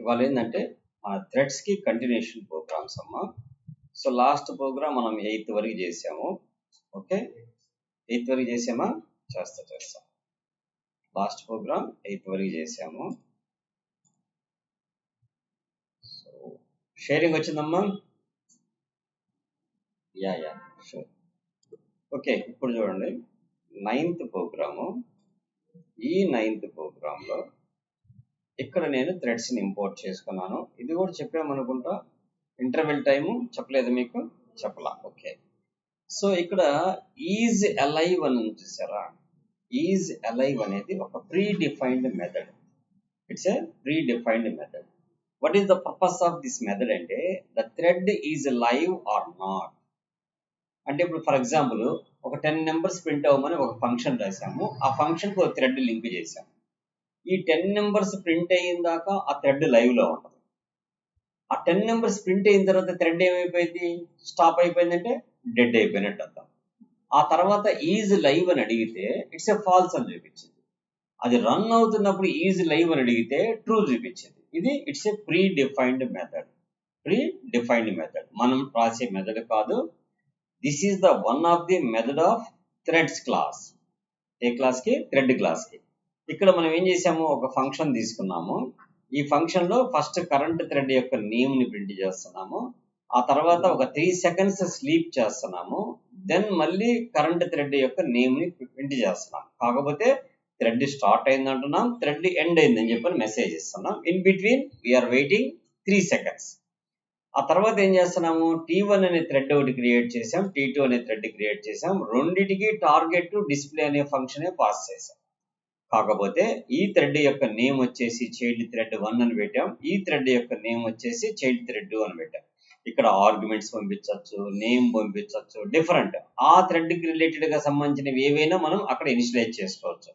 ఇవాళ ఏంటంటే మన థ్రెడ్స్కి కంటిన్యూషన్ ప్రోగ్రామ్స్ అమ్మ. సో లాస్ట్ ప్రోగ్రామ్ మనం 8th వరకు చేసాము. ఓకే, 8th వరకు చేసామా? చేస్తాం. లాస్ట్ ప్రోగ్రామ్ 8th వరకు చేసాము. సో షేరింగ్ వచ్చిందమ్మా? Yeah sure. ఓకే, ఇప్పుడు చూడండి 9th ప్రోగ్రాము. ఈ 9th ప్రోగ్రాంలో ఇక్కడ నేను థ్రెడ్స్ని ఇంపోర్ట్ చేసుకున్నాను. ఇది కూడా చెప్పామనుకుంటా. ఇంటర్వెల్ టైము చెప్పలేదు మీకు? చెప్పలా. ఓకే, సో ఇక్కడ ఈజ్ అలైవ్ అని చూసారా? ఈజ్ అలైవ్ అనేది ఒక predefined method. It's a predefined method. What is the purpose of this method అంటే the thread is live or not. అంటే ఇప్పుడు ఫర్ ఎగ్జాంపుల్ ఒక 10 నెంబర్స్ ప్రింట్ అవ్వమని ఒక ఫంక్షన్ రాసాము. ఆ ఫంక్షన్కి ఒక థ్రెడ్ లింక్ చేసాము. ఈ 10 నెంబర్స్ ప్రింట్ అయిన దాకా ఆ థ్రెడ్ లైవ్లో ఉంటుంది. ఆ 10 నెంబర్స్ ప్రింట్ అయిన తర్వాత థ్రెడ్ ఏమైపోయింది? స్టాప్ అయిపోయిందంటే డెడ్ అయిపోయినట్టు అర్థం. ఆ తర్వాత ఈజ్ లైవ్ అని అడిగితే ఇట్స్ ఏ ఫాల్స్ అని చూపించింది. అది రన్ అవుతున్నప్పుడు ఈజ్ లైవ్ అని అడిగితే ట్రూ చూపించింది. ఇది it's a predefined method. Predefined method మనం రాసే మెథడ్ కాదు. This is the one of the method of threads class. ఏ క్లాస్కి? థ్రెడ్ క్లాస్కి. ఇక్కడ మనం ఏం చేసాము? ఒక ఫంక్షన్ తీసుకున్నాము. ఈ ఫంక్షన్లో ఫస్ట్ కరెంట్ థ్రెడ్ యొక్క నేమ్ని ప్రింట్ చేస్తున్నాము. ఆ తర్వాత ఒక 3 seconds స్లీప్ చేస్తున్నాము. దెన్ మళ్ళీ కరెంట్ థ్రెడ్ యొక్క నేమ్ని ప్రింట్ చేస్తున్నాం. కాకపోతే థ్రెడ్ స్టార్ట్ అయింది అంటున్నాం, థ్రెడ్ ఎండ్ అయిందని చెప్పని మెసేజ్ ఇస్తున్నాం. In between we are waiting 3 seconds. ఆ తర్వాత ఏం చేస్తున్నాము? T1 అనే థ్రెడ్ ఒకటి క్రియేట్ చేసాం, T2 అనే థ్రెడ్ క్రియేట్ చేసాం. రెండిటికి టార్గెట్ డిస్ప్లే అనే ఫంక్షనే పాస్ చేసాం. కాకపోతే ఈ థ్రెడ్ యొక్క నేమ్ వచ్చేసి చైల్డ్ థ్రెడ్ 1 అని పెట్టాం. ఈ థ్రెడ్ యొక్క నేమ్ వచ్చేసి చైల్డ్ థ్రెడ్ 2 అని పెట్టాం. ఇక్కడ ఆర్గ్యుమెంట్స్ పంపించవచ్చు, నేమ్ పంపించవచ్చు, డిఫరెంట్ ఆ థ్రెడ్కి రిలేటెడ్గా సంబంధించినవి ఏవైనా మనం అక్కడ ఇనిషియలైజ్ చేసుకోవచ్చు.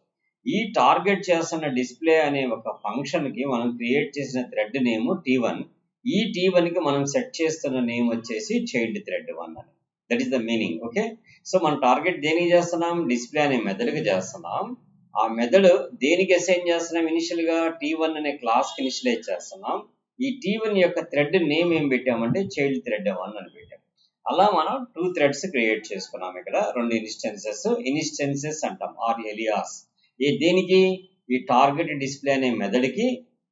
ఈ టార్గెట్ చేస్తున్న డిస్ప్లే అనే ఒక ఫంక్షన్కి మనం క్రియేట్ చేసిన థ్రెడ్ నేమ్ T1. ఈ T1కి మనం సెట్ చేస్తున్న నేమ్ వచ్చేసి చైల్డ్ థ్రెడ్ 1 అని. That is the meaning. Okay, so మనం టార్గెట్ దేనికి చేస్తున్నాం? డిస్ప్లే అనే మెథడ్కి చేస్తున్నాం. ఆ మెథడ్ దేనికి అసైన్ చేస్తున్నాం? ఇనిషియల్గా T1 అనే క్లాస్కి ఇనిషియలైజ్ చేస్తున్నాం. ఈ T1 యొక్క థ్రెడ్ నేమ్ ఏం పెట్టామంటే చైల్డ్ థ్రెడ్ 1 అని పెట్టాం. అలా మనం 2 థ్రెడ్స్ క్రియేట్ చేసుకున్నాం. ఇక్కడ 2 ఇన్స్టెన్సెస్ అంటాం, ఆర్ ఎలియాస్. దేనికి? ఈ టార్గెట్ డిస్ప్లే అనే మెథడ్కి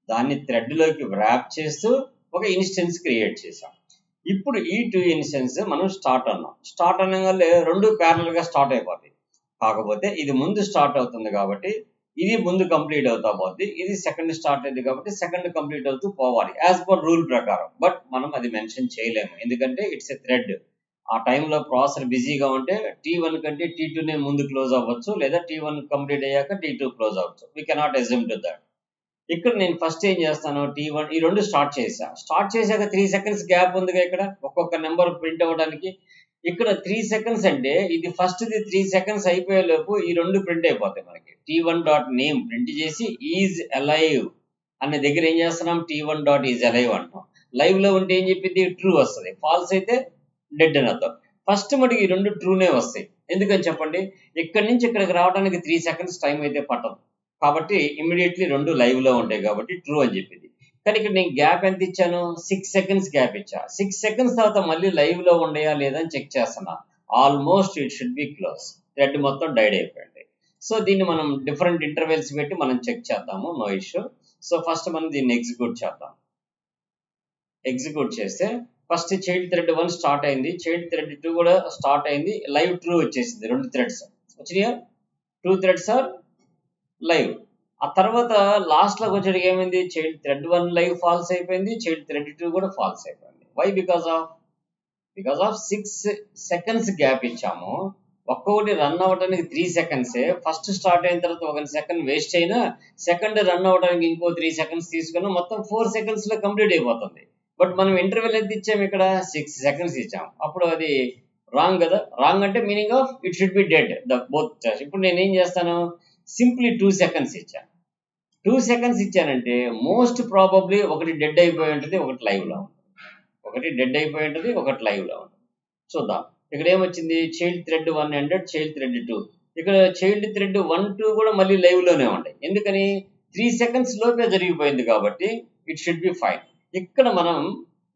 దాన్ని థ్రెడ్లోకి వ్రాప్ చేస్తూ ఒక ఇన్స్టెన్స్ క్రియేట్ చేసాం. ఇప్పుడు ఈ 2 ఇన్స్టెన్స్ మనం స్టార్ట్ అన్నాం. స్టార్ట్ అనగానే 2 ప్యారలల్గా స్టార్ట్ అయిపోతాయి. కాకపోతే ఇది ముందు స్టార్ట్ అవుతుంది కాబట్టి ఇది ముందు కంప్లీట్ అవుతా పోద్ది. ఇది సెకండ్ స్టార్ట్ అయింది కాబట్టి సెకండ్ కంప్లీట్ అవుతూ పోవాలి యాజ్ పర్ రూల్ ప్రకారం. బట్ మనం అది మెన్షన్ చేయలేము, ఎందుకంటే ఇట్స్ ఎ థ్రెడ్. ఆ టైంలో ప్రాసెసర్ బిజీగా ఉంటే T1 కంటే T2నే ముందు క్లోజ్ అవ్వచ్చు, లేదా T1 కంప్లీట్ అయ్యాక T2 క్లోజ్ అవ్వచ్చు. We cannot assume to that. ఇక్కడ నేను ఫస్ట్ ఏం చేస్తాను? T1 ఈ 2 స్టార్ట్ చేశాక 3 seconds గ్యాప్ ఉందిగా ఇక్కడ ఒక్కొక్క నెంబర్ ప్రింట్ అవ్వడానికి. ఇక్కడ 3 seconds అంటే ఇది ఫస్ట్ది 3 seconds అయిపోయేలోపు ఈ 2 ప్రింట్ అయిపోతాయి మనకి. T1.name ప్రింట్ చేసి ఈజ్ అలైవ్ అనే దగ్గర ఏం చేస్తున్నాం? T1.is alive అంటాం. లైవ్లో ఉంటే ఏం చెప్పింది? ట్రూ వస్తుంది. ఫాల్స్ అయితే డెడ్ అని అర్థం. ఫస్ట్ మటుకు ఈ 2 ట్రూనే వస్తాయి. ఎందుకని చెప్పండి? ఇక్కడి నుంచి ఇక్కడికి రావడానికి 3 seconds టైం అయితే పట్టదు. కాబట్టి ఇమ్మీడియట్లీ 2 లైవ్లో ఉంటాయి కాబట్టి ట్రూ అని చెప్పింది. కానీ ఇక్కడ నేను గ్యాప్ ఎంత ఇచ్చాను? 6 seconds గ్యాప్ ఇచ్చా. 6 seconds తర్వాత మళ్ళీ లైవ్లో ఉండయా లేదా అని చెక్ చేస్తున్నా. Almost it should be close. Thread మొత్తం డైడ్ అయిపోయింది. సో దీన్ని మనం డిఫరెంట్ ఇంటర్వెల్స్ పెట్టి మనం చెక్ చేద్దాము, నో ఇష్యూ. సో ఫస్ట్ మనం దీన్ని ఎగ్జిక్యూట్ చేద్దాం. ఎగ్జిక్యూట్ చేస్తే ఫస్ట్ చైల్డ్ థ్రెడ్ 1 స్టార్ట్ అయింది, చైల్డ్ థ్రెడ్ 2 కూడా స్టార్ట్ అయింది. లైవ్ ట్రూ వచ్చేసింది. 2 థ్రెడ్స్ వచ్చినాయా? 2 థ్రెడ్స్ ఆర్ లైవ్. ఆ తర్వాత లాస్ట్లోకి వచ్చేటికి ఏమైంది? చైల్డ్ థ్రెడ్ 1 లైవ్ ఫాల్స్ అయిపోయింది, చైల్డ్ థ్రెడ్ 2 కూడా ఫాల్స్ అయిపోయింది. Why? Because of 6 seconds gap ఇచ్చాము. ఒక్కొక్కటి రన్ అవ్వడానికి 3 seconds. ఫస్ట్ స్టార్ట్ అయిన తర్వాత 1 second వేస్ట్ అయినా సెకండ్ రన్ అవ్వడానికి ఇంకో 3 seconds తీసుకున్నా మొత్తం 4 secondsలో కంప్లీట్ అయిపోతుంది. బట్ మనం ఇంటర్వెల్ ఎంత ఇచ్చాము? ఇక్కడ 6 seconds ఇచ్చాము. అప్పుడు అది రాంగ్ కదా. రాంగ్ అంటే meaning of it should be did the both. ఇప్పుడు నేను ఏం చేస్తాను? సింప్లీ 2 seconds ఇచ్చాను. 2 seconds ఇచ్చానంటే మోస్ట్ ప్రాబబ్లీ ఒకటి డెడ్ అయిపోయి ఉంటుంది, ఒకటి లైవ్లో ఉంటుంది. ఒకటి డెడ్ అయిపోయి ఉంటుంది, ఒకటి లైవ్లో ఉంటుంది. చూద్దాం. ఇక్కడ ఏమొచ్చింది? Child thread 1 ended, child thread 2. ఇక్కడ చైల్డ్ థ్రెడ్ 1, 2 కూడా మళ్ళీ లైవ్లోనే ఉంటాయి. ఎందుకని? 3 seconds లోపే జరిగిపోయింది కాబట్టి ఇట్ షుడ్ బి ఫైన్. ఇక్కడ మనం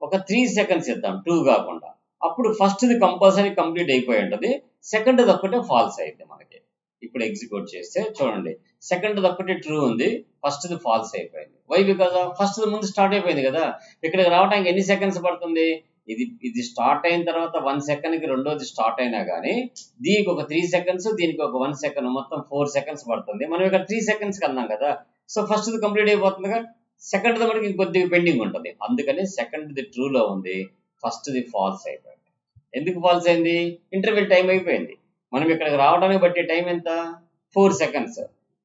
ఒక 3 seconds ఇద్దాం, 2 కాకుండా. అప్పుడు ఫస్ట్ది కంపల్సరీ కంప్లీట్ అయిపోయి ఉంటుంది, సెకండ్ది ఒక్కటే ఫాల్స్ అయింది మనకి. ఇప్పుడు ఎగ్జిక్యూట్ చేస్తే చూడండి, సెకండ్ది ఒక్కటే ట్రూ ఉంది, ఫస్ట్ది ఫాల్స్ అయిపోయింది. వై? బికాజ్ ఫస్ట్ది ముందు స్టార్ట్ అయిపోయింది కదా. ఇక్కడికి రావడానికి ఎన్ని సెకండ్స్ పడుతుంది? ఇది స్టార్ట్ అయిన తర్వాత 1 సెకండ్కి రెండోది స్టార్ట్ అయినా కానీ దీనికి ఒక 3 seconds, దీనికి ఒక 1 second, మొత్తం 4 seconds పడుతుంది. మనం ఇక్కడ 3 seconds అన్నాం కదా, సో ఫస్ట్ది కంప్లీట్ అయిపోతుందిగా, సెకండ్ది మనకి ఇంకొద్దిగా పెండింగ్ ఉంటుంది. అందుకని సెకండ్ది ట్రూలో ఉంది, ఫస్ట్ది ఫాల్స్ అయిపోయింది. ఎందుకు ఫాల్స్ అయింది? ఇంటర్వెల్ టైం అయిపోయింది. మనం ఇక్కడికి రావడానికి బట్టి టైం ఎంత? 4 seconds.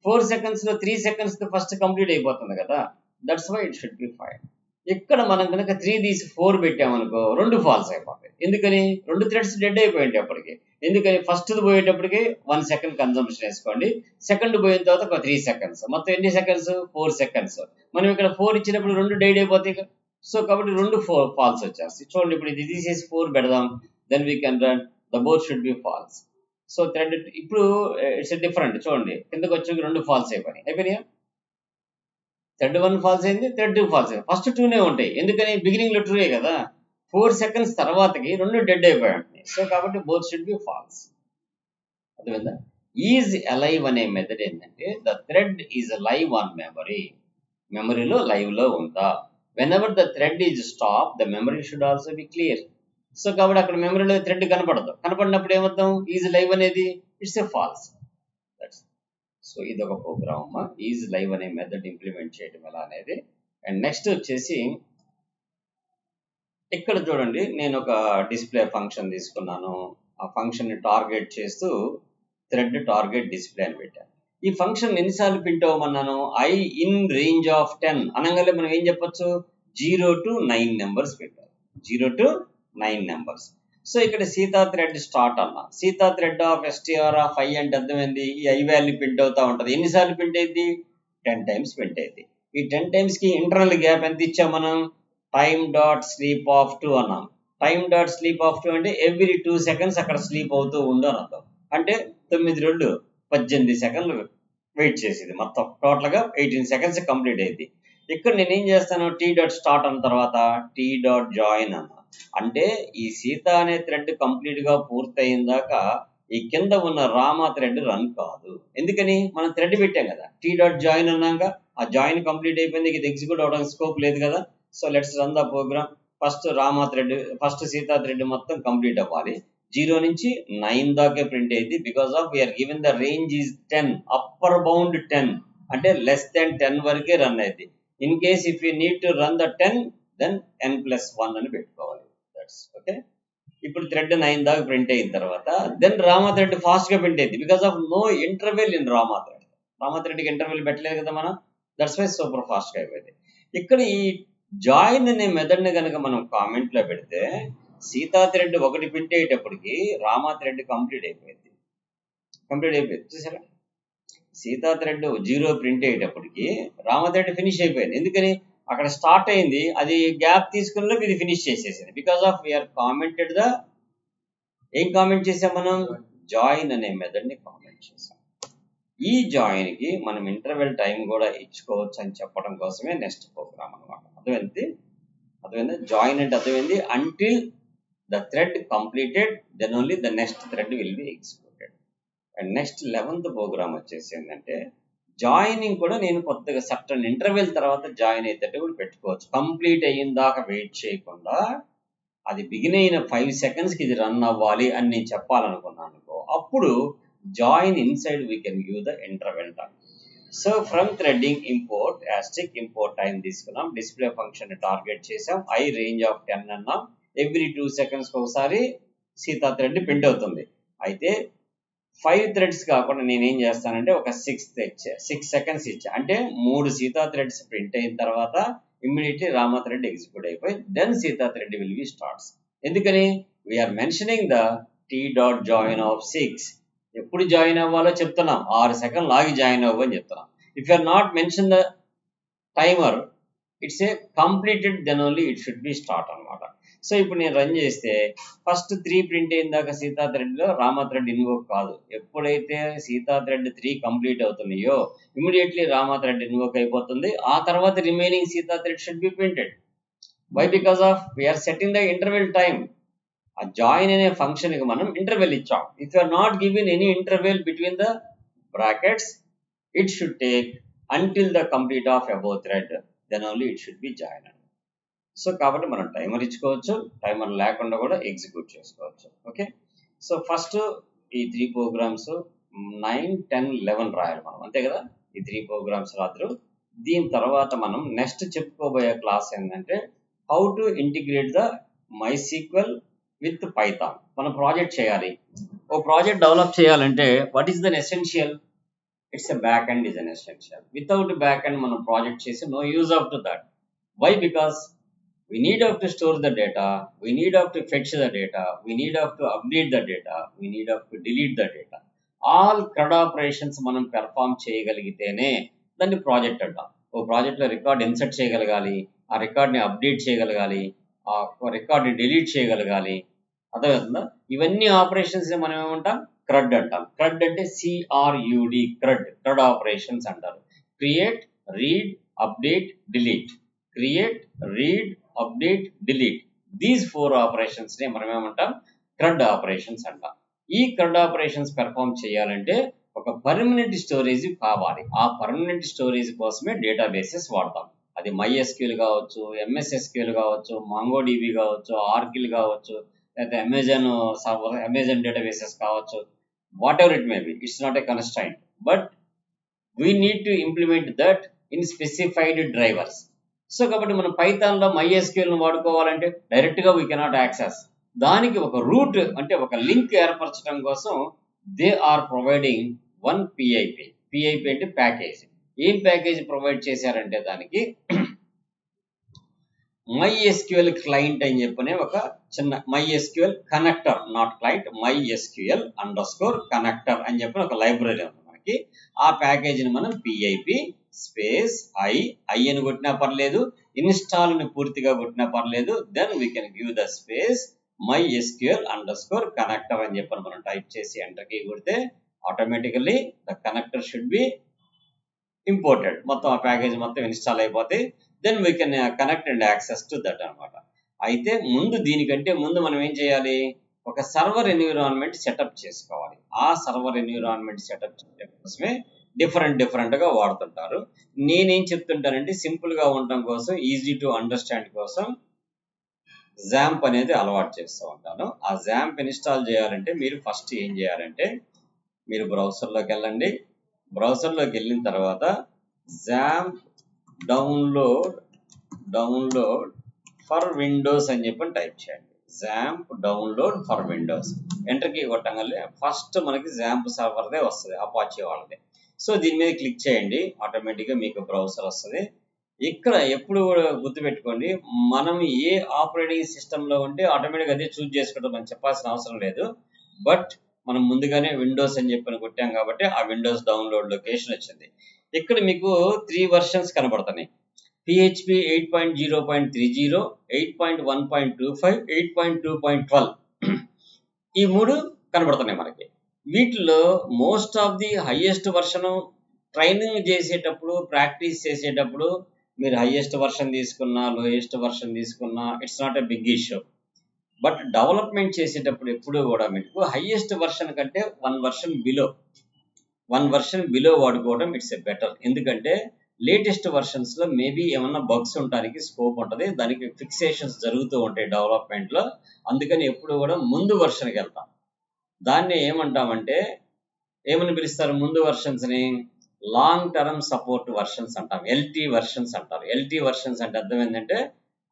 4 secondsలో 3 seconds ఫస్ట్ కంప్లీట్ అయిపోతుంది కదా, that's why it should be fine. ఇక్కడ మనం కనుక 3 తీసి 4 పెట్టామనుకో, 2 ఫాల్స్ అయిపోతాయి. ఎందుకని? 2 థ్రెడ్స్ డెడ్ అయిపోయింది అప్పటికి. ఎందుకని? ఫస్ట్ది పోయేటప్పటికి 1 second కన్జంప్షన్ వేసుకోండి, సెకండ్ పోయిన తర్వాత ఒక 3 seconds, మొత్తం ఎన్ని సెకండ్స్? 4 seconds. మనం ఇక్కడ 4 ఇచ్చినప్పుడు 2 డైడ్ అయిపోతాయి. సో కాబట్టి 2 ఫాల్స్ వచ్చేస్తాయి. చూడండి, ఇప్పుడు ఇది తీసేసి 4 పెడదాం, then we can run the both should be false. So thread ఇప్పుడు ఇట్స్ డిఫరెంట్. చూడండి, కిందకి వచ్చి 2 ఫాల్స్ అయిపోయినాయా? థ్రెడ్ 1 ఫాల్స్ అయింది, థ్రెడ్ 2 ఫాల్స్ అయింది. ఫస్ట్ 2నే ఉంటాయి. ఎందుకని? బిగినింగ్ లో 2 కదా. 4 seconds తర్వాతకి 2 డెడ్ అయిపోయాయి. సో కాబట్టి బోత్ షుడ్ బి ఫాల్స్. అర్థమైందా? ఈజ్ అలైవ్ అనే మెథడ్ ఏంటంటే, the thread is live on memory. మెమరీలో లైవ్ లో ఉందా. When ever the thread is stop, the memory should also be clear. So కాబట్టి అక్కడ మెమరీలో థ్రెడ్ కనపడదు. కనపడినప్పుడు ఏమవుతాం? ఈజ్ లైవ్ అనేది ఇట్స్ ఎ ఫాల్స్. సో ఇది ఒక ప్రోగ్రామ్ అమ్మా, ఈజ్ లైవ్ అనే మెథడ్ ఇంప్లిమెంట్ చేయడం ఎలా అనేది. అండ్ నెక్స్ట్ వచ్చేసి ఇక్కడ చూడండి, నేను ఒక డిస్ప్లే ఫంక్షన్ తీసుకున్నాను. ఆ ఫంక్షన్ ని టార్గెట్ చేస్తూ థ్రెడ్ టార్గెట్ డిస్ప్లే అని పెట్టాను. ఈ ఫంక్షన్ ఎన్నిసార్లు ప్రింట్ అవ్వమన్నాను? ఐ ఇన్ రేంజ్ ఆఫ్ 10 అనగానే మనం ఏం చెప్పొచ్చు? 0 to 9 నెంబర్స్ పెట్టాలి. 0 to 9 నెంబర్స్. సో ఇక్కడ సీతా థ్రెడ్ స్టార్ట్ అన్నా. Sita thread of STR of I అంటే అర్థమైంది, ఈ ఐ వాల్యూ ప్రింట్ అవుతా ఉంటుంది. ఎన్నిసార్లు ప్రింట్ అయింది? 10 times ప్రింట్ అయింది. ఈ 10 times కి ఇంటర్నల్ గ్యాప్ ఎంత ఇచ్చాం మనం? టైమ్ డాట్ స్లీప్ ఆఫ్ 2 అన్నాం. టైమ్ డాట్ స్లీప్ ఆఫ్ 2 అంటే ఎవ్రీ 2 seconds అక్కడ స్లీప్ అవుతూ ఉండు అని అర్థం. అంటే 9 2 18 సెకండ్లు వెయిట్ చేసేది. మొత్తం టోటల్ గా 18 seconds కంప్లీట్ అయింది. ఇక్కడ నేను ఏం చేస్తాను? టీ డాట్ స్టార్ట్ అన్న తర్వాత టీ డాట్ జాయిన్ అన్నా. అంటే ఈ సీత అనే థ్రెడ్ కంప్లీట్ గా పూర్తయిందాక ఈ కింద ఉన్న రామా థ్రెడ్ రన్ కాదు. ఎందుకని? మనం థ్రెడ్ పెట్టాం కదా. టీ డాట్ జాయిన్ అన్నాక ఆ జాయిన్ కంప్లీట్ అయిపోయింది, ఇది ఎగ్జిక్యూట్ అవడానికి స్కోప్ లేదు కదా. So let's run the program. First Rama thread, first Sita thread మొత్తం కంప్లీట్ అవ్వాలి. 0 నుంచి 9 దాకే ప్రింట్ అయింది. Because of we are given the range is 10, upper bound 10 అంటే లెస్ దెన్ 10 వరకే రన్ అయింది. In case if you need to run the 10, then n+1 అని పెట్టుకోవాలి. That's okay. ఇప్పుడు థ్రెడ్ 9 దాకా ప్రింట్ అయిన తర్వాత దెన్ రామా థ్రెడ్ ఫాస్ట్ గా ప్రింట్ అయింది. Because of no interval in Rama thread. Rama thread కి ఇంటర్వెల్ పెట్టలేదు కదా మనం, దట్స్ వై సూపర్ ఫాస్ట్ గా అయిపోయింది. ఇక్కడ ఈ జాయిన్ అనే మెథడ్ ని కనుక మనం కామెంట్ లో పెడితే సీతా థ్రెడ్ 1 ప్రింట్ అయ్యేటప్పటికి రామా థ్రెడ్ కంప్లీట్ అయిపోయింది. చూసారా? సీతా థ్రెడ్ 0 ప్రింట్ అయ్యేటప్పటికి రామా థ్రెడ్ ఫినిష్ అయిపోయింది. ఎందుకని? అక్కడ స్టార్ట్ అయింది, అది గ్యాప్ తీసుకుని ఇది ఫినిష్ చేసేసింది. Because of we are commented the, ఏం కామెంట్ చేసాం మనం? జాయిన్ అనే మెథడ్ ని కామెంట్ చేసాం. ఈ జాయిన్ కి మనం ఇంటర్వెల్ టైం కూడా ఇచ్చుకోవచ్చు అని చెప్పడం కోసమే నెక్స్ట్ ప్రోగ్రామ్ అనమాట. అర్థమైంది? జాయిన్ అంటే అర్థమైంది, until the thread completed then only the next thread will be executed. And next 11th program వచ్చేసి ఏంటంటే, జాయినింగ్ కూడా నేను కొత్తగా సర్టన్ ఇంటర్వెల్ తర్వాత జాయిన్ అయ్యేటట్టు కూడా పెట్టుకోవచ్చు. కంప్లీట్ అయిన దాకా వెయిట్ చేయకుండా అది బిగిన్ అయిన 5 seconds కి ఇది రన్ అవ్వాలి అని నేను చెప్పాలనుకున్నాను అనుకో, అప్పుడు join inside we can give the interval time. So from threading import asterisk import time తీసుకున్నాం. డిస్ప్లే ఫంక్షన్ టార్గెట్ చేసాం. ఐ రేంజ్ ఆఫ్ 10 అన్నాం. ఎవ్రీ 2 seconds ఒకసారి సీతా థ్రెడ్ ప్రింట్ అవుతుంది. అయితే 5 threads కాకుండా నేనేం చేస్తానంటే ఒక 6 seconds ఇచ్చా. అంటే 3 సీతా థ్రెడ్స్ ప్రింట్ అయిన తర్వాత ఇమ్మీడియట్లీ రామా థ్రెడ్ ఎగ్జిక్యూట్ అయిపోయి then Sita thread will be starts. ఎందుకని? We are mentioning the T dot join of 6. ఎప్పుడు జాయిన్ అవ్వాలో చెప్తున్నాం, 6 seconds ఆగి జాయిన్ అవ్వని చెప్తున్నాం. If you are not mention the timer, it's a completed then only it should be start అనమాట. So ఇప్పుడు నేను రన్ చేస్తే ఫస్ట్ 3 ప్రింట్ అయిన దాకా సీతా థ్రెడ్లో రామ థ్రెడ్ ఇన్వోక్ కాదు. ఎప్పుడైతే సీతా థ్రెడ్ 3 కంప్లీట్ అవుతున్నాయో ఇమీడియట్లీ రామ థ్రెడ్ ఇన్వోక్ అయిపోతుంది. ఆ తర్వాత remaining Sita thread should be printed. Why? Because of we are setting the interval time. ఆ జాయిన్ అనే ఫంక్షన్ కి మనం ఇంటర్వెల్ ఇచ్చాం. If you are not given any interval between the brackets, it should take until the complete of above thread, then only it should be join. So కాబట్టి మనం timer ఇచ్చుకోవచ్చు, timer లేకుండా కూడా execute చేసుకోవచ్చు. Okay, so first ఈ 3 programmes 9, 10, 11 రాయాలి మనం, అంతే కదా. ఈ 3 ప్రోగ్రామ్స్ రాత్రు. దీని తర్వాత మనం నెక్స్ట్ చెప్పుకోబోయే క్లాస్ ఏంటంటే how to integrate the MySQL with Python. మనం ప్రాజెక్ట్ చేయాలి. ఓ ప్రాజెక్ట్ డెవలప్ చేయాలంటే what is the essential? It's a back end is an essential. Without back end మనం ప్రాజెక్ట్ చేసి no use of to that. Why? Because we need to store the data, we need to fetch the data, we need to update the data, we need to delete the data. All CRUD operations మనం perform చేయగలిగితేనే దాన్ని project అంటాం. ఓ ప్రాజెక్ట్లో record insert చేయగలగాలి, ఆ రికార్డ్ని update చేయగలగాలి, ఆ రికార్డ్ని delete చేయగలగాలి. అర్థమవుతుందా? ఇవన్నీ ఆపరేషన్స్ మనం ఏమంటాం? CRUD అంటాం. CRUD అంటే CRUD, CRUD ఆపరేషన్స్ అంటారు. Create, read, update, delete. Create, read, update, delete. These 4 operations ని మనం ఏమంటాం? CRUD ఆపరేషన్స్ అంటాం. ఈ CRUD ఆపరేషన్స్ పెర్ఫామ్ చేయాలంటే ఒక పర్మనెంట్ స్టోరేజ్ కావాలి. ఆ పర్మనెంట్ స్టోరేజ్ కోసమే డేటాబేసెస్ వాడతాం. అది MySQL కావచ్చు, MS SQL కావచ్చు, MongoDB కావచ్చు, Oracle కావచ్చు, లేదా అమెజాన్ డేటాబేసెస్ కావచ్చు. What ever it may be, it's not a constraint, but we need to implement that in specified drivers. So కాబట్టి మనం పైథాన్లో MySQL వాడుకోవాలంటే డైరెక్ట్గా వీ కెనాట్ యాక్సెస్. దానికి ఒక రూట్ అంటే ఒక లింక్ ఏర్పరచడం కోసం they are providing one PIP. PIP అంటే ప్యాకేజ్. ఏం ప్యాకేజ్ ప్రొవైడ్ చేశారంటే దానికి MySQL క్లయింట్ అని చెప్పనే ఒక చిన్న MySQL connector, not client, MySQL connector అని చెప్పిన ఒక లైబ్రరీ ఉంది మనకి. ఆ ప్యాకేజీని మనం పిఐపి స్పేస్ ఐ అని కొట్టినా పర్లేదు, ఇన్స్టాల్ ని పూర్తిగా కొట్టినా పర్లేదు. Then we can give the space MySQL_కనెక్టర్ అని చెప్పని మనం టైప్ చేసి ఎంటర్ కీ కొడితే automatically the connector should be imported. మొత్తం ఆ ప్యాకేజ్ మొత్తం ఇన్స్టాల్ అయిపోతే then we can connect and access to that అనమాట. అయితే దీనికంటే ముందు మనం ఏం చేయాలి? ఒక సర్వర్ ఎన్విరాన్మెంట్ సెటప్ చేసుకోవాలి. ఆ సర్వర్ ఎన్విరాన్మెంట్ సెటప్ చేయడం కోసమే డిఫరెంట్ గా వాడుతుంటారు. నేనేం చెప్తుంటానంటే సింపుల్ గా ఉండటం కోసం, ఈజీ టు అండర్స్టాండ్ కోసం జాంప్ అనేది అలవాటు చేస్తూ ఉంటాను. ఆ జాంప్ ఇన్స్టాల్ చేయాలంటే మీరు ఫస్ట్ ఏం చేయాలంటే మీరు బ్రౌజర్లోకి వెళ్ళండి. బ్రౌజర్లోకి వెళ్ళిన తర్వాత జాంప్ డౌన్లోడ్ ఫర్ విండోస్ అని చెప్పి టైప్ చేయండి. XAMPP download for Windows. Enter key కొట్టగానే ఫస్ట్ మనకి జాంప్ సర్వర్దే వస్తుంది, అపాచీ వాళ్ళదే. సో దీని మీద క్లిక్ చేయండి, ఆటోమేటిక్గా మీకు బ్రౌజర్ వస్తుంది. ఇక్కడ ఎప్పుడు గుర్తుపెట్టుకోండి, మనం ఏ ఆపరేటింగ్ సిస్టంలో ఉంటే ఆటోమేటిక్గా అదే చూజ్ చేసుకోవడం మనం చెప్పాల్సిన అవసరం లేదు. బట్ మనం ముందుగానే విండోస్ అని చెప్పి కొట్టాం కాబట్టి ఆ విండోస్ డౌన్లోడ్ లొకేషన్ వచ్చింది. ఇక్కడ మీకు 3 వెర్షన్స్ కనబడుతున్నాయి. PHP 8.0.30, 8.1.25, 8.2.12 ఈ 3 కనబడుతున్నాయి మనకి. వీటిలో most of the highest version training చేసేటప్పుడు, ప్రాక్టీస్ చేసేటప్పుడు మీరు హైయెస్ట్ వర్షన్ తీసుకున్నా, లోయెస్ట్ వర్షన్ తీసుకున్నా it's not a big issue. But development చేసేటప్పుడు ఎప్పుడు కూడా మీకు హైయెస్ట్ వర్షన్ కంటే 1 వర్షన్ బిలో వాడుకోవడం ఇట్స్ ఎ బెటర్. ఎందుకంటే లేటెస్ట్ వర్షన్స్ లో మేబీ ఏమన్నా బగ్స్ ఉండడానికి స్కోప్ ఉంటుంది, దానికి ఫిక్సేషన్స్ జరుగుతూ ఉంటాయి డెవలప్మెంట్ లో. అందుకని ఎప్పుడు కూడా ముందు వర్షన్కి వెళ్తాం. దాన్ని ఏమని పిలుస్తారు? ముందు వర్షన్స్ ని లాంగ్ టర్మ్ సపోర్ట్ వర్షన్స్ అంటాం, LT వర్షన్స్ అంటారు. LT వర్షన్స్ అంటే అర్థం ఏంటంటే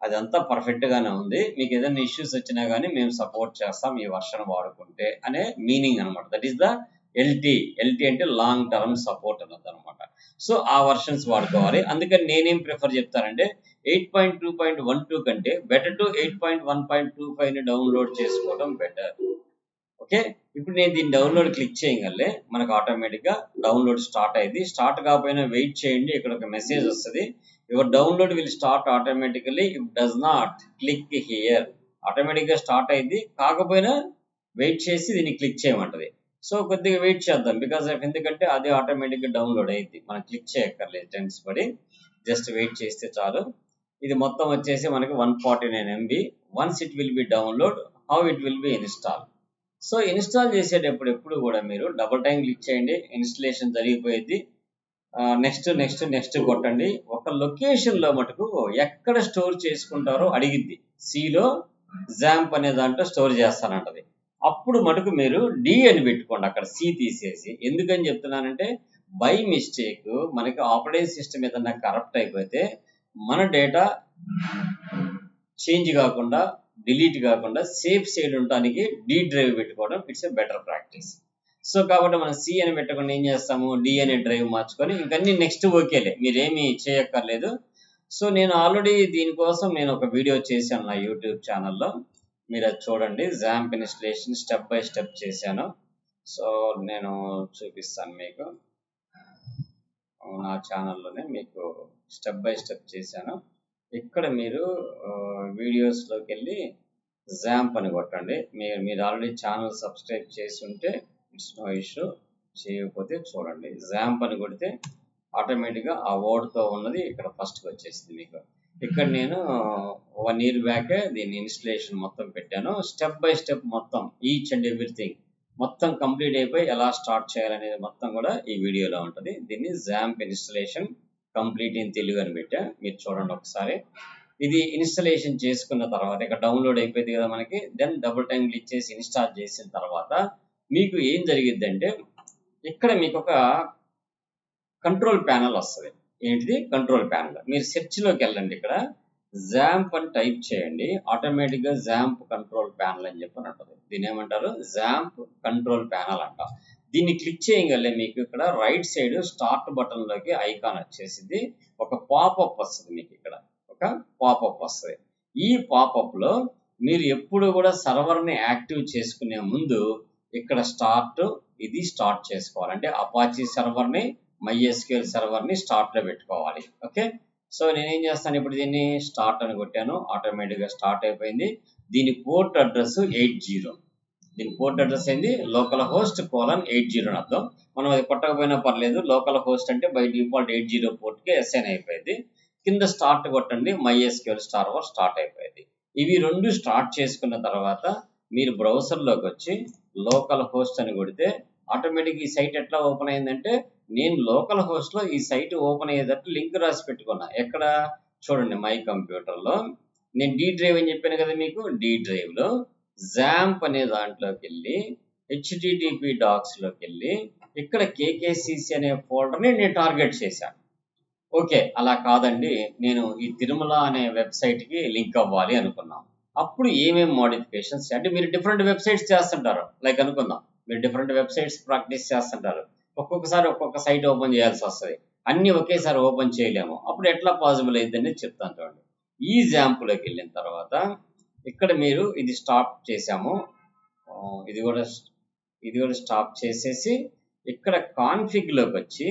అదంతా పర్ఫెక్ట్ గానే ఉంది, మీకు ఏదైనా ఇష్యూస్ వచ్చినా కానీ మేము సపోర్ట్ చేస్తాం ఈ వర్షన్ వాడుకుంటే అనే మీనింగ్ అనమాట. దట్ ఈస్ ద LT అంటే లాంగ్ టర్మ్ సపోర్ట్ అన్నది అనమాట. సో ఆ వర్షన్స్ వాడుకోవాలి. అందుకని నేనేం ప్రిఫర్ చెప్తానంటే 8.2.12 కంటే బెటర్ టు 8.1.25 ని డౌన్లోడ్ చేసుకోవడం బెటర్. ఓకే, ఇప్పుడు నేను దీన్ని డౌన్లోడ్ క్లిక్ చేయగలే మనకు ఆటోమేటిక్గా డౌన్లోడ్ స్టార్ట్ అయింది. స్టార్ట్ కాకపోయినా వెయిట్ చేయండి, ఇక్కడ ఒక మెసేజ్ వస్తుంది. Your download will start automatically if does not click here. ఆటోమేటిక్గా స్టార్ట్ అయింది, కాకపోయినా వెయిట్ చేసి దీన్ని క్లిక్ చేయమంటది. సో కొద్దిగా వెయిట్ చేద్దాం, బికాస్ ఆఫ్ ఎందుకంటే అది ఆటోమేటిక్గా డౌన్లోడ్ అయింది, మనం క్లిక్ చేయక్కర్లేదు టెన్స్ పడి, జస్ట్ వెయిట్ చేస్తే చాలు. ఇది మొత్తం వచ్చేసి మనకి 149 MB. Once it will be download, how it will be install. So install చేసేటప్పుడు ఎప్పుడు కూడా మీరు డబుల్ టైం క్లిక్ చేయండి, ఇన్స్టలేషన్ జరిగిపోయింది. నెక్స్ట్ నెక్స్ట్ నెక్స్ట్ కొట్టండి. ఒక లొకేషన్లో మటుకు ఎక్కడ స్టోర్ చేసుకుంటారో అడిగిద్ది. సిలో జాంప్ అనే దాంట్లో స్టోర్ చేస్తానంటది. అప్పుడు మటుకు మీరు డి అని పెట్టుకోండి, అక్కడ సి తీసేసి. ఎందుకని చెప్తున్నానంటే బై మిస్టేక్ మనకి ఆపరేటింగ్ సిస్టమ్ ఏదన్నా కరప్ట్ అయిపోతే మన డేటా చేంజ్ కాకుండా, డిలీట్ కాకుండా సేఫ్ సైడ్ ఉండడానికి డి డ్రైవ్ పెట్టుకోవడం it's a better practice. So కాబట్టి మనం సి అని పెట్టకుండా ఏం చేస్తాము, డి అనే డ్రైవ్ మార్చుకొని ఇంకన్నీ నెక్స్ట్ ఓకేలే, మీరేమీ చేయక్కర్లేదు. సో నేను ఆల్రెడీ దీనికోసం నేను ఒక వీడియో చేశాను నా యూట్యూబ్ ఛానల్లో, మీరు అది చూడండి. Jump installation step by step చేశాను. సో నేను చూపిస్తాను మీకు, నా ఛానల్లోనే మీకు స్టెప్ బై స్టెప్ చేశాను. ఇక్కడ మీరు వీడియోస్లోకి వెళ్ళి జాంప్ అని కొట్టండి. మీరు ఆల్రెడీ ఛానల్ సబ్స్క్రైబ్ చేసి ఉంటే ఇట్స్ నో ఇష్యూ, చేయకపోతే చూడండి. జాంప్ అని కొడితే ఆటోమేటిక్గా ఆ వర్డ్తో ఉన్నది ఇక్కడ ఫస్ట్కి వచ్చేసింది మీకు. ఇక్కడ నేను 1 year బ్యాకే దీన్ని ఇన్స్టలేషన్ మొత్తం పెట్టాను. స్టెప్ బై స్టెప్ మొత్తం ఈచ్ అండ్ ఎవ్రీథింగ్ మొత్తం కంప్లీట్ అయిపోయి ఎలా స్టార్ట్ చేయాలనేది మొత్తం కూడా ఈ వీడియోలో ఉంటుంది. దీన్ని jump installation complete in Telugu అని పెట్టా, మీరు చూడండి ఒకసారి. ఇది ఇన్స్టలేషన్ చేసుకున్న తర్వాత ఇక్కడ డౌన్లోడ్ అయిపోయింది కదా మనకి. దెన్ డబుల్ టైం క్లిక్ చేసి ఇన్స్టాల్ చేసిన తర్వాత మీకు ఏం జరిగిద్దంటే ఇక్కడ మీకు ఒక కంట్రోల్ ప్యానల్ వస్తుంది. ఏంటిది కంట్రోల్ ప్యానల్? మీరు సెర్చ్లోకి వెళ్ళండి, ఇక్కడ జాంప్ అని టైప్ చేయండి, ఆటోమేటిక్గా జాంప్ కంట్రోల్ ప్యానల్ అని చెప్పని ఉంటుంది. దీని ఏమంటారు, జాంప్ కంట్రోల్ ప్యానల్ అంట. దీన్ని క్లిక్ చేయగలే మీకు ఇక్కడ రైట్ సైడ్ స్టార్ట్ బటన్లోకి ఐకాన్ వచ్చేసింది. ఒక పాపప్ వస్తుంది మీకు, ఇక్కడ ఒక పాపప్ వస్తుంది. ఈ పాపప్లో మీరు ఎప్పుడు కూడా సర్వర్ని యాక్టివ్ చేసుకునే ముందు ఇక్కడ ఇది స్టార్ట్ చేసుకోవాలి. అంటే అపాచీ సర్వర్ని, MySQL సర్వర్ని స్టార్ట్లో పెట్టుకోవాలి. ఓకే, సో నేనేం చేస్తాను, ఇప్పుడు దీన్ని స్టార్ట్ అని కొట్టాను, ఆటోమేటిక్గా స్టార్ట్ అయిపోయింది. దీని పోర్ట్ అడ్రస్ 80. దీని పోర్ట్ అడ్రస్ ఏంది, లోకల్ హోస్ట్ :80 అని అర్థం. మనం అది కొట్టకపోయినా పర్లేదు, లోకల్ హోస్ట్ అంటే బై డిఫాల్ట్ 80 పోర్ట్కి అసైన్ అయిపోయింది. కింద స్టార్ట్ కొట్టండి, MySQL సర్వర్ స్టార్ట్ అయిపోయింది. ఇవి రెండు స్టార్ట్ చేసుకున్న తర్వాత మీరు బ్రౌజర్లోకి వచ్చి లోకల్ హోస్ట్ అని కొడితే ఆటోమేటిక్ ఈ సైట్ ఎట్లా ఓపెన్ అయిందంటే, నేను లోకల్ హోస్ట్లో ఈ సైట్ ఓపెన్ అయ్యేటట్టు లింక్ రాసి పెట్టుకున్నా. ఎక్కడ చూడండి, మై కంప్యూటర్లో నేను డి డ్రైవ్ అని చెప్పాను కదా మీకు. డి డ్రైవ్లో జాంప్ అనే దాంట్లోకి వెళ్ళి HTTP డాక్స్లోకి వెళ్ళి ఇక్కడ KKCC అనే ఫోల్డర్ని నేను టార్గెట్ చేశాను. ఓకే, అలా కాదండి, నేను ఈ తిరుమల అనే వెబ్సైట్కి లింక్ అవ్వాలి అనుకున్నాం. అప్పుడు ఏమేమి మోడిఫికేషన్స్ అంటే, మీరు డిఫరెంట్ వెబ్సైట్స్ చేస్తుంటారు, లైక్ అనుకుందాం మీరు డిఫరెంట్ వెబ్సైట్స్ ప్రాక్టీస్ చేస్తుంటారు. ఒక్కొక్కసారి ఒక్కొక్క సైట్ ఓపెన్ చేయాల్సి వస్తుంది, అన్నీ ఒకేసారి ఓపెన్ చేయలేము. అప్పుడు ఎట్లా పాసిబుల్ అయిందని చెప్తాను చూడండి. ఈ జాంప్లోకి వెళ్ళిన తర్వాత ఇక్కడ మీరు ఇది స్టాప్ చేసాము, ఇది కూడా స్టాప్ చేసేసి ఇక్కడ కాన్ఫిగ్లోకి వచ్చి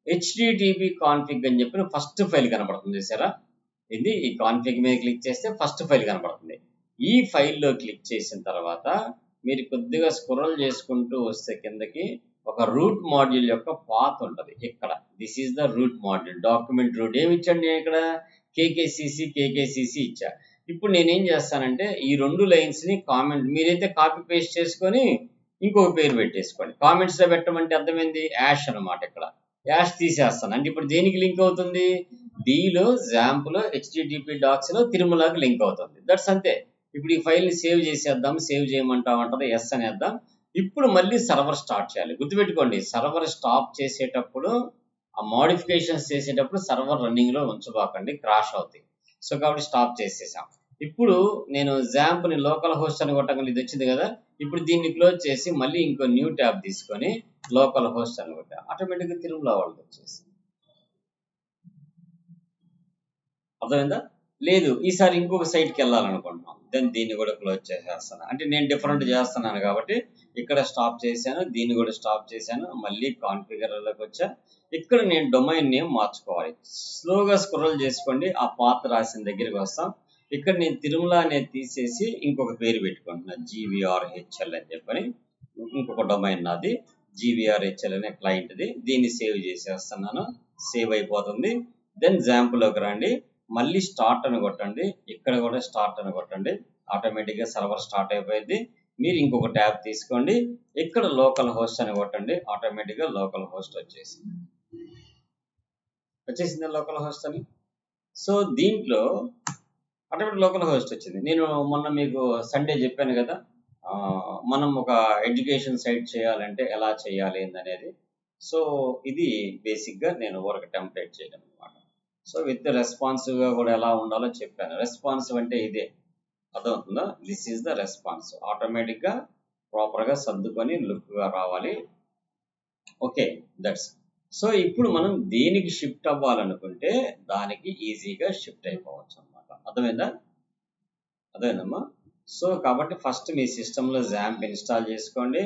HTTP కాన్ఫిగ్ అని చెప్పిన ఫస్ట్ ఫైల్ కనబడుతుంది చూసారా. ఇది ఈ కాన్ఫిగ్ మీద క్లిక్ చేస్తే ఫస్ట్ ఫైల్ కనబడుతుంది. ఈ ఫైల్లో క్లిక్ చేసిన తర్వాత మీరు కొద్దిగా స్క్రోల్ చేసుకుంటూ వస్తే కిందకి ఒక రూట్ మాడ్యూల్ యొక్క పాత్ ఉంటుంది. ఇక్కడ this is the root module, document root. ఏమి ఇచ్చాను నేను ఇక్కడ, KKCC ఇచ్చా. ఇప్పుడు నేనేం చేస్తానంటే ఈ 2 లైన్స్ని కామెంట్, మీరైతే కాపీ పేస్ట్ చేసుకొని ఇంకొక పేరు పెట్టేసుకోండి. కామెంట్స్లో పెట్టమంటే అర్థమైంది, యాష్ అనమాట. ఇక్కడ యాష్ తీసేస్తాను అంటే ఇప్పుడు దేనికి లింక్ అవుతుంది, డిలో, జాంప్లో, HTTP డాక్స్లో తిరుమలకి లింక్ అవుతుంది. దట్స్ అంతే. ఇప్పుడు ఈ ఫైల్ని సేవ్ చేసేద్దాం. సేవ్ చేయమంటామంటే ఎస్ అనేద్దాం. ఇప్పుడు మళ్ళీ సర్వర్ స్టార్ట్ చేయాలి. గుర్తుపెట్టుకోండి, సర్వర్ స్టాప్ చేసేటప్పుడు, ఆ మోడిఫికేషన్స్ చేసేటప్పుడు సర్వర్ రన్నింగ్లో ఉంచబాకండి, క్రాష్ అవుతాయి. సో కాబట్టి స్టాప్ చేసేసాం. ఇప్పుడు నేను జాంప్ని లోకల్ హోస్ట్ అని కొట్టగలను, ఇది వచ్చింది కదా. ఇప్పుడు దీన్ని క్లోజ్ చేసి మళ్ళీ ఇంకో న్యూ ట్యాబ్ తీసుకొని లోకల్ హోస్ట్ అని కొట్టా, ఆటోమేటిక్గా తిరుమల వాళ్ళకి వచ్చేసి. అర్థమైందా? లేదు ఈసారి ఇంకొక సైట్కి వెళ్ళాలనుకుంటున్నాం, దెన్ దీన్ని కూడా క్లోజ్ చేసేస్తాను. అంటే నేను డిఫరెంట్ చేస్తున్నాను కాబట్టి ఇక్కడ స్టాప్ చేశాను, దీన్ని కూడా స్టాప్ చేశాను, మళ్ళీ కాన్ఫిగర్లోకి వచ్చా. ఇక్కడ నేను డొమైన్ నేమ్ మార్చుకోవాలి. స్లోగా స్క్రోల్ చేసుకోండి, ఆ పాత రాసిన దగ్గరికి వస్తాం. ఇక్కడ నేను తిరుమల అనేది తీసేసి ఇంకొక పేరు పెట్టుకుంటున్నాను, GVRHL అని చెప్పని. ఇంకొక డొమైన్ నాది GVRHL అనే క్లయింట్ది. దీన్ని సేవ్ చేసేస్తున్నాను, సేవ్ అయిపోతుంది. దెన్ జాంపులోకి రండి, మళ్ళీ స్టార్ట్ అని కొట్టండి, ఇక్కడ కూడా స్టార్ట్ అని కొట్టండి, ఆటోమేటిక్గా సర్వర్ స్టార్ట్ అయిపోయింది. మీరు ఇంకొక ట్యాబ్ తీసుకోండి, ఇక్కడ లోకల్ హోస్ట్ అని కొట్టండి, ఆటోమేటిక్గా లోకల్ హోస్ట్ వచ్చేసింది లోకల్ హోస్ట్ అని. సో దీంట్లో ఆటోమేటిక్ లోకల్ హోస్ట్ వచ్చింది. నేను మొన్న మీకు సండే చెప్పాను కదా, మనం ఒక ఎడ్యుకేషన్ సైట్ చేయాలంటే ఎలా చేయాలి అనేది. సో ఇది బేసిక్గా నేను ఒక టెంప్లెట్ చేయడం అనమాట. సో విత్ రెస్పాన్సివ్గా కూడా ఎలా ఉండాలో చెప్పాను. రెస్పాన్సివ్ అంటే ఇదే, అర్థమవుతుందా? This is the response. ఆటోమేటిక్గా ప్రాపర్గా సర్దుకొని లుక్గా రావాలి. Okay, that's. సో ఇప్పుడు మనం దేనికి షిఫ్ట్ అవ్వాలనుకుంటే దానికి ఈజీగా షిఫ్ట్ అయిపోవచ్చు అనమాట. అర్థమైందమ్మా? సో కాబట్టి ఫస్ట్ మీ సిస్టంలో జాంప్ ఇన్స్టాల్ చేసుకోండి.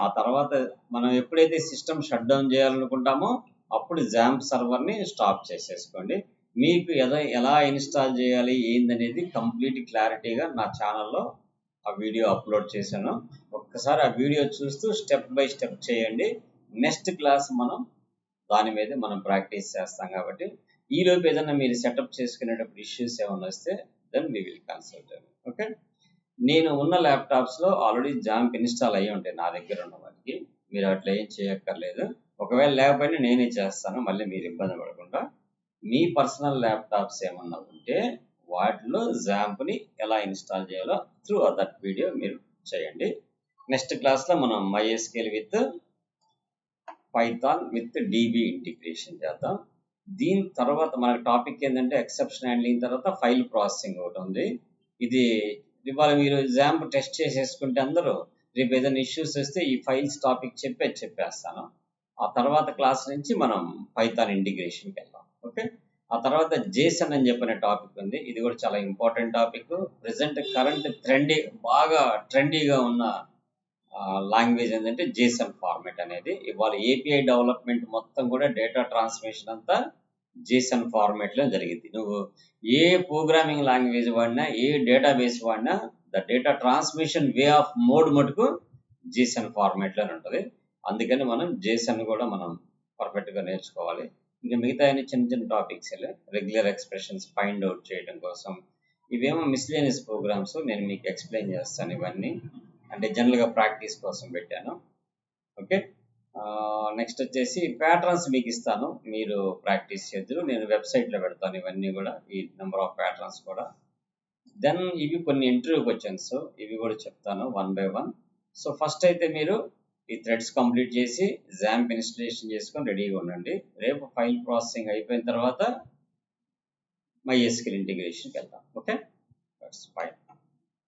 ఆ తర్వాత మనం ఎప్పుడైతే సిస్టమ్ షట్ డౌన్ చేయాలనుకుంటామో అప్పుడు జాంప్ సర్వర్ని స్టాప్ చేసేసుకోండి. మీకు ఎలా ఇన్స్టాల్ చేయాలి ఏందనేది కంప్లీట్ క్లారిటీగా నా ఛానల్లో ఆ వీడియో అప్లోడ్ చేశాను. ఒక్కసారి ఆ వీడియో చూస్తూ స్టెప్ బై స్టెప్ చేయండి. నెక్స్ట్ క్లాస్ దాని మీద మనం ప్రాక్టీస్ చేస్తాం. కాబట్టి ఈలోపు ఏదైనా మీరు సెటప్ చేసుకునేటప్పుడు ఇష్యూస్ ఏమైనా వస్తే then we will consult. Okay, నేను ఉన్న ల్యాప్టాప్స్లో ఆల్రెడీ జాంప్ ఇన్స్టాల్ అయ్యి ఉంటాయి నా దగ్గర ఉన్న వాటికి. మీరు అట్లా ఏం చేయక్కర్లేదు. ఒకవేళ లేకపోయినా నేనే చేస్తాను, మళ్ళీ మీరు ఇబ్బంది పడకుండా. మీ పర్సనల్ ల్యాప్టాప్స్ ఏమన్నా ఉంటే వాటిలో జాంప్ని ఎలా ఇన్స్టాల్ చేయాలో త్రూ దట్ వీడియో మీరు చేయండి. నెక్స్ట్ క్లాస్లో మనం MySQL with Python with DB integration చేద్దాం. దీని తర్వాత మన టాపిక్ ఏంటంటే ఎక్సెప్షన్ హ్యాండ్లింగ్ తర్వాత ఫైల్ ప్రాసెసింగ్ ఒకటి ఉంది. ఇది ఇవాళ మీరు జాంప్ టెస్ట్ చేసేసుకుంటే అందరూ రేపు ఏదైనా ఇష్యూస్ వస్తే ఈ ఫైల్స్ టాపిక్ చెప్పేస్తాను. ఆ తర్వాత క్లాస్ నుంచి మనం పైథాన్ ఇంటిగ్రేషన్కి వెళ్దాం. ఓకే, ఆ తర్వాత JSON అని చెప్పిన టాపిక్ ఉంది. ఇది కూడా చాలా ఇంపార్టెంట్ టాపిక్. ప్రెసెంట్ కరెంట్ బాగా ట్రెండీగా ఉన్న లాంగ్వేజ్ ఏంటంటే JSON ఫార్మాట్ అనేది. ఇవాళ API డెవలప్మెంట్ మొత్తం కూడా డేటా ట్రాన్స్మిషన్ అంతా JSON ఫార్మాట్లో జరిగింది. నువ్వు ఏ ప్రోగ్రామింగ్ లాంగ్వేజ్ వాడినా, ఏ డేటాబేస్ వాడినా, the data transmission way of mode మటుకు JSON ఫార్మాట్లోనే ఉంటుంది. అందుకని మనం JSON కూడా మనం పర్ఫెక్ట్గా నేర్చుకోవాలి. ఇంకా మిగతా చిన్న చిన్న topics, regular expressions find out చేయడం కోసం, ఇవేమో మిస్లేనియస్ ప్రోగ్రామ్స్. నేను మీకు ఎక్స్ప్లెయిన్ చేస్తాను ఇవన్నీ, అంటే జనరల్గా ప్రాక్టీస్ కోసం పెట్టాను. ఓకే, నెక్స్ట్ వచ్చేసి ప్యాటర్న్స్ మీకు ఇస్తాను, మీరు ప్రాక్టీస్ చేద్దరు. నేను వెబ్సైట్లో పెడతాను ఇవన్నీ కూడా, ఈ నెంబర్ ఆఫ్ ప్యాటర్న్స్ కూడా. దెన్ ఇవి కొన్ని ఇంటర్వ్యూ క్వశ్చన్స్, ఇవి కూడా చెప్తాను 1 by 1. సో ఫస్ట్ అయితే మీరు ఈ థ్రెడ్స్ కంప్లీట్ చేసి జాంప్ ఇన్స్టాలేషన్ చేసుకొని రెడీగా ఉండండి. రేపు ఫైల్ ప్రాసెసింగ్ అయిపోయిన తర్వాత MySQL ఇంటిగ్రేషన్కి వెళ్దాం. ఓకే.